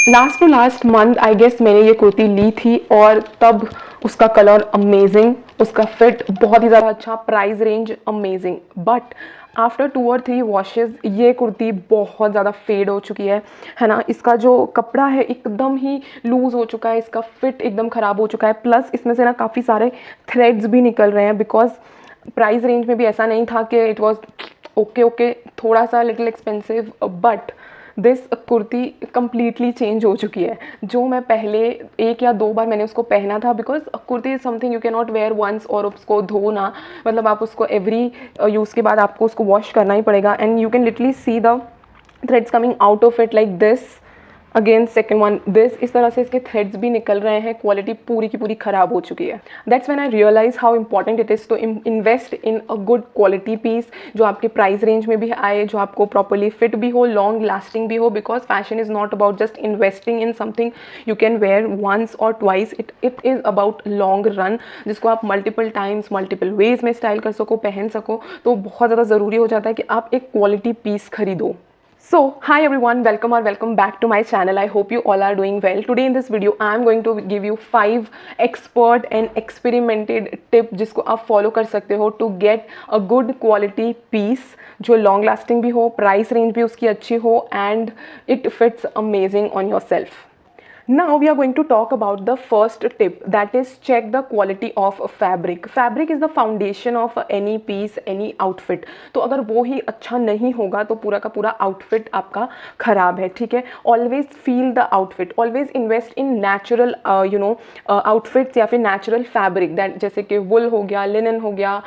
Last to last month I guess मैंने ये कुर्ती ली थी और तब उसका कलर अमेजिंग, उसका फिट बहुत ही ज़्यादा अच्छा, price range amazing. But after 2 और 3 वॉशेज़ ये कुर्ती बहुत ज़्यादा फेड हो चुकी है ना। इसका जो कपड़ा है एकदम ही लूज़ हो चुका है, इसका फिट एकदम ख़राब हो चुका है, प्लस इसमें से ना काफ़ी सारे थ्रेड्स भी निकल रहे हैं। बिकॉज प्राइस रेंज में भी ऐसा नहीं था कि इट वॉज ओके, थोड़ा सा little expensive, but this kurti completely change हो चुकी है। जो मैं पहले 1 या 2 बार मैंने उसको पहना था, because kurti is something you can not wear once और उसको धोना, मतलब आप उसको एवरी यूज़ के बाद आपको उसको वॉश करना ही पड़ेगा। And you can literally see the threads coming out of it like this. Again second one this, इस तरह से इसके थ्रेड्स भी निकल रहे हैं, क्वालिटी पूरी की पूरी ख़राब हो चुकी है। That's when I realize how important it is to invest in a good quality piece, जो आपके प्राइस रेंज में भी आए, जो आपको प्रॉपरली फिट भी हो, लॉन्ग लास्टिंग भी हो। Because fashion is not about just investing in something you can wear once or twice, it is about long run, जिसको आप मल्टीपल टाइम्स मल्टीपल वेज में स्टाइल कर सको, पहन सको। तो बहुत ज़्यादा ज़रूरी हो जाता है कि आप एक क्वालिटी पीस खरीदो। So, hi everyone, welcome back to my channel. I hope you all are doing well. Today in this video, I am going to give you 5 expert and experimented tip जिसको आप follow कर सकते हो to get a good quality piece जो long lasting भी हो, price range भी उसकी अच्छी हो and it fits amazing on yourself. Now we are going to talk about the first tip, that is check the quality of fabric. Fabric is the foundation of any piece, any outfit. तो अगर वो ही अच्छा नहीं होगा तो पूरा का पूरा outfit आपका खराब है, ठीक है। Always feel the outfit, always invest in natural outfits या फिर natural fabric, that जैसे कि wool हो गया, linen हो गया,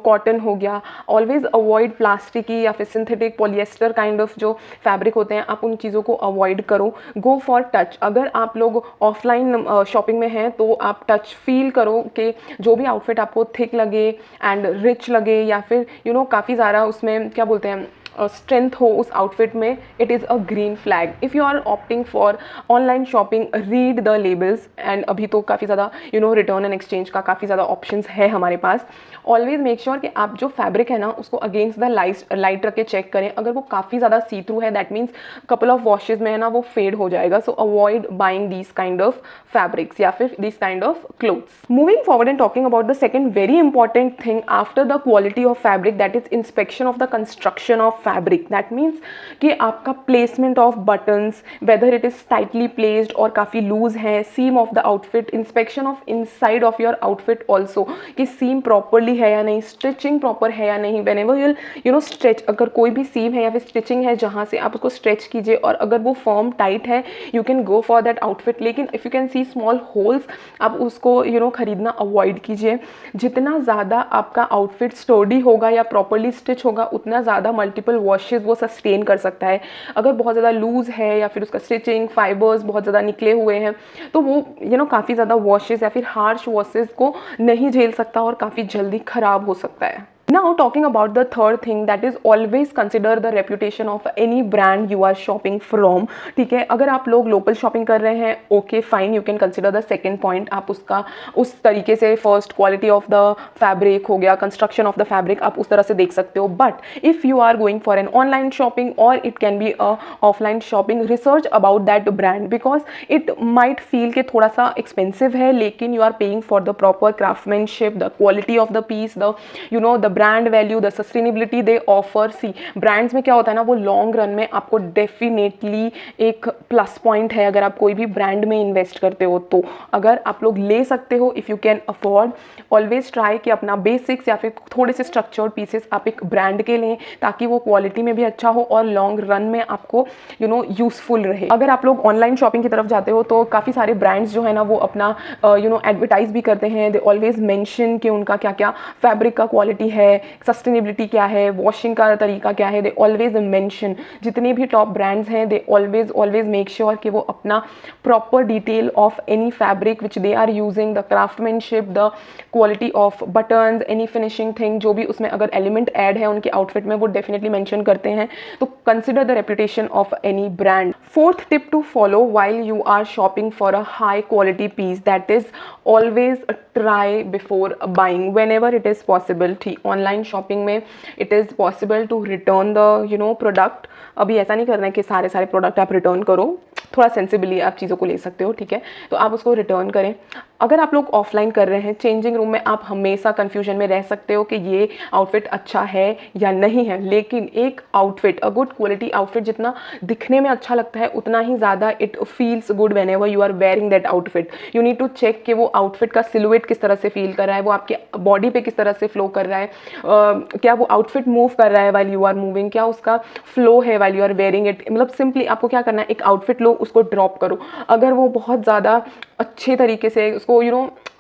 cotton हो गया। Always avoid plastic या फिर synthetic, polyester kind of जो fabric होते हैं, आप उन चीज़ों को avoid करो। Go for touch, अगर आप लोग ऑफलाइन शॉपिंग में हैं तो आप टच फील करो कि जो भी आउटफिट आपको थिक लगे एंड रिच लगे या फिर काफ़ी ज़्यादा उसमें क्या बोलते हैं स्ट्रेंथ हो उस आउटफिट में, it is a green flag. If you are opting for online shopping, read the labels. And अभी तो काफ़ी ज़्यादा रिटर्न एंड एक्सचेंज का काफ़ी ज़्यादा ऑप्शंस है हमारे पास। ऑलवेज मेक श्योर कि आप जो फैब्रिक है ना उसको अगेंस्ट द लाइट रख के चेक करें। अगर वो काफ़ी ज़्यादा सी थ्रू है, that means couple of washes में है ना वो फेड हो जाएगा। सो avoid buying these kind of fabrics या फिर this kind of clothes. Moving forward and talking about the second very important thing after the quality of fabric, that is inspection of the construction of fabric. That means कि आपका placement of buttons, whether it is tightly placed और काफ़ी loose है, seam of the outfit, inspection of inside of your outfit also, कि seam properly है या नहीं, stitching proper है या नहीं। वेन एवर यूल स्ट्रेच, अगर कोई भी सीम है या फिर स्टिचिंग है जहाँ से आप उसको स्ट्रेच कीजिए और अगर वो फॉर्म टाइट है, you can go for that outfit. लेकिन if you can see small holes, आप उसको खरीदना अवॉइड कीजिए। जितना ज़्यादा आपका आउटफिट स्टर्डी होगा या प्रॉपरली स्टिच होगा, उतना ज़्यादा मल्टीपल वॉशेज वो सस्टेन कर सकता है। अगर बहुत ज़्यादा लूज है या फिर उसका स्टिचिंग फाइबर्स बहुत ज़्यादा निकले हुए हैं तो वो काफ़ी ज़्यादा वॉशेज या फिर हार्श वॉशेज को नहीं झेल सकता और काफ़ी जल्दी ख़राब हो सकता है। Now talking about the third thing, that is always consider the reputation of any brand you are shopping from. ठीक है, अगर आप लोग लोकल शॉपिंग कर रहे हैं, okay fine, you can consider the second point. आप उसका उस तरीके से first quality of the fabric हो गया, कंस्ट्रक्शन ऑफ द फैब्रिक, आप उस तरह से देख सकते हो। But if you are going for an online shopping or it can be a offline shopping, research about that brand, because it might feel कि थोड़ा सा एक्सपेंसिव है, लेकिन you are paying for the proper craftsmanship, the quality of the piece, the brand value, the sustainability they offer. See brands में क्या होता है ना, वो लॉन्ग रन में आपको डेफिनेटली एक प्लस पॉइंट है अगर आप कोई भी ब्रांड में इन्वेस्ट करते हो। तो अगर आप लोग ले सकते हो, if you can afford, always try कि अपना बेसिक्स या फिर थोड़े से स्ट्रक्चर्ड पीसेस आप एक ब्रांड के लें, ताकि वो क्वालिटी में भी अच्छा हो और लॉन्ग रन में आपको यूजफुल रहे। अगर आप लोग ऑनलाइन शॉपिंग की तरफ जाते हो तो काफ़ी सारे ब्रांड्स जो है ना वो अपना एडवर्टाइज भी करते हैं। दे ऑलवेज मेंशन कि उनका क्या क्या फैब्रिक का क्वालिटी है, सस्टेनेबिलिटी क्या है, वॉशिंग का तरीका क्या है। दे ऑलवेज मेंशन, जितने भी टॉप ब्रांड्स हैं दे ऑलवेज मेक श्योर कि वो अपना proper detail of any fabric which they are using, the craftsmanship, the quality of buttons, any finishing thing, जो भी उसमें अगर एलिमेंट ऐड है उनके आउटफिट में वो डेफिनेटली मेंशन करते हैं। तो consider the reputation of any brand. Fourth tip to follow while you are shopping for a high quality piece, that is always try before buying whenever it is possible. ठीक, online shopping में it is possible to return the product. अभी ऐसा नहीं करना है कि सारे product आप रिटर्न करो, थोड़ा सेंसिबली आप चीज़ों को ले सकते हो, ठीक है। तो आप उसको रिटर्न करें। अगर आप लोग ऑफलाइन कर रहे हैं, चेंजिंग रूम में आप हमेशा कन्फ्यूजन में रह सकते हो कि ये आउटफिट अच्छा है या नहीं है, लेकिन एक outfit, a good quality outfit जितना दिखने में अच्छा लगता है उतना ही ज़्यादा it feels good whenever you are wearing that outfit. You need to check कि वो आउटफिट का सिलुएट किस तरह से फील कर रहा है, वो आपके बॉडी पे किस तरह से फ्लो कर रहा है, क्या वो आउटफिट मूव कर रहा है वाइल यू आर मूविंग, क्या उसका फ्लो है while you are wearing it. मतलब सिंपली आपको क्या करना है, एक आउटफिट लो, उसको ड्रॉप करो। अगर वो बहुत ज़्यादा अच्छे तरीके से उसको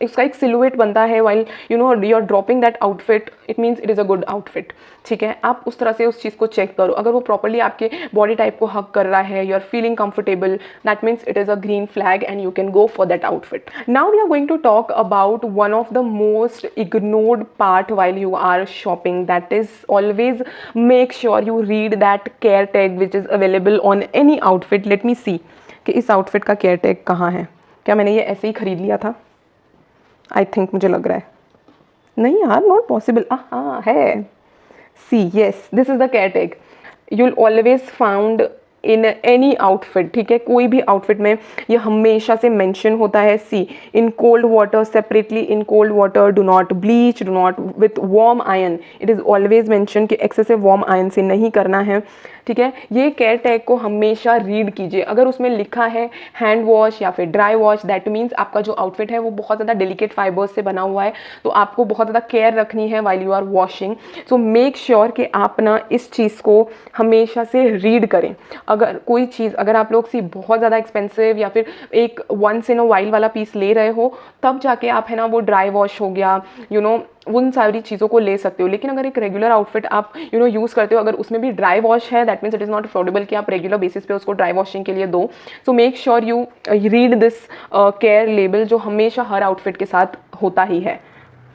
इसका एक सिलुएट बनता है while you are dropping that outfit, it means it is a good outfit, ठीक है। आप उस तरह से उस चीज़ को चेक करो। अगर वो प्रॉपरली आपके बॉडी टाइप को हक कर रहा है, you are feeling comfortable, that means it is a green flag and you can go for that outfit. Now we are going to talk about one of the most ignored part while you are shopping, that is always make sure you read that care tag which is available on any outfit. Let me see कि इस outfit का care tag कहाँ है। क्या मैंने ये ऐसे ही खरीद लिया था? आई थिंक, मुझे लग रहा है नहीं यार, नॉट पॉसिबल। हाँ है, see yes, this is the care tag. You'll always found in any outfit, ठीक है, कोई भी आउटफिट में ये हमेशा से मेंशन होता है। See in cold water separately, in cold water do not bleach, do not with warm iron, it is always mention कि एक्सेसिव वार्म आयन से नहीं करना है, ठीक है। ये केयर टैग को हमेशा रीड कीजिए। अगर उसमें लिखा है हैंड वॉश या फिर ड्राई वॉश, दैट मीन्स आपका जो आउटफिट है वो बहुत ज़्यादा डेलिकेट फाइबर्स से बना हुआ है, तो आपको बहुत ज़्यादा केयर रखनी है while you are washing. So make sure कि आप ना इस चीज़ को हमेशा से रीड करें। अगर कोई चीज़, अगर आप लोग सी बहुत ज़्यादा एक्सपेंसिव या फिर एक वंस इन अ वाइल वाला पीस ले रहे हो, तब जाके आप है ना वो ड्राई वॉश हो गया, उन सारी चीज़ों को ले सकते हो। लेकिन अगर एक रेगुलर आउटफिट आप यूज़ करते हो, अगर उसमें भी ड्राई वॉश है, that means it is not affordable कि आप रेगुलर बेसिस पे उसको ड्राई वॉशिंग के लिए दो। सो make sure you read this care label जो हमेशा हर आउटफिट के साथ होता ही है।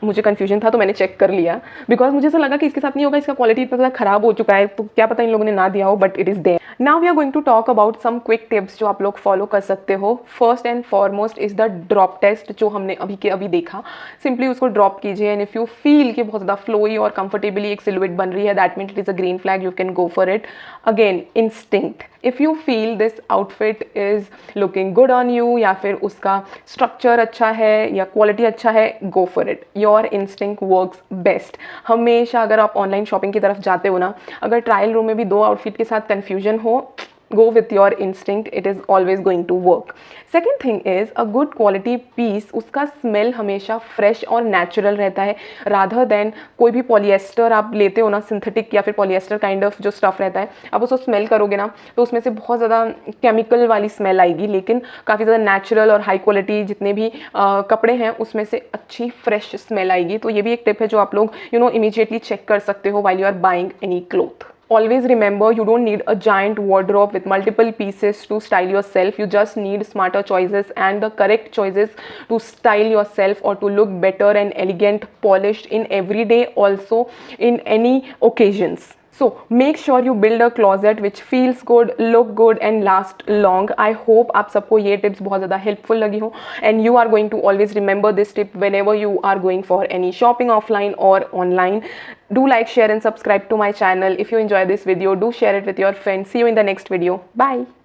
मुझे कन्फ्यूजन था तो मैंने चेक कर लिया, बिकॉज मुझे ऐसा लगा कि इसके साथ नहीं होगा, इसका क्वालिटी इतना ज़्यादा खराब हो चुका है, तो क्या पता इन लोगों ने ना दिया हो, but it is there. Now we are going to talk about some quick tips जो आप लोग फॉलो कर सकते हो। First and foremost is the drop test, जो हमने अभी के अभी देखा। सिंपली उसको ड्रॉप कीजिए एंड इफ यू फील कि बहुत ज़्यादा फ्लोई और कंफर्टेबली एक सिलुएट बन रही है, that means it is a green flag, you can go for it. Again instinct, if you feel this outfit is looking good on you, या फिर उसका स्ट्रक्चर अच्छा है या क्वालिटी अच्छा है, go for it. Your instinct works best. हमेशा अगर आप ऑनलाइन शॉपिंग की तरफ जाते हो ना, अगर ट्रायल रूम में भी दो आउटफिट के साथ कन्फ्यूजन हो, go with your instinct, it is always going to work. Second thing is a good quality piece, उसका स्मेल हमेशा फ्रेश और नेचुरल रहता है, रादर देन कोई भी पॉलिएस्टर आप लेते हो ना, सिंथेटिक या फिर पॉलिएस्टर काइंड ऑफ जो स्टफ रहता है, आप उसको स्मेल करोगे ना तो उसमें से बहुत ज़्यादा केमिकल वाली स्मेल आएगी। लेकिन काफ़ी ज़्यादा नेचुरल और हाई क्वालिटी जितने भी कपड़े हैं उसमें से अच्छी फ्रेश स्मेल आएगी। तो ये भी एक टिप है जो आप लोग इमीडिएटली चेक कर सकते हो while you are buying any cloth. Always remember, you don't need a giant wardrobe with multiple pieces to style yourself. You just need smarter choices and the correct choices to style yourself or to look better and elegant, polished in every day, also in any occasions. So make sure you build a closet which feels good, look good and last long. I hope आप सबको ये tips बहुत ज़्यादा helpful लगी हो and you are going to always remember this tip whenever you are going for any shopping offline or online. Do like, share and subscribe to my channel. If you enjoy this video, do share it with your friends. See you in the next video. Bye.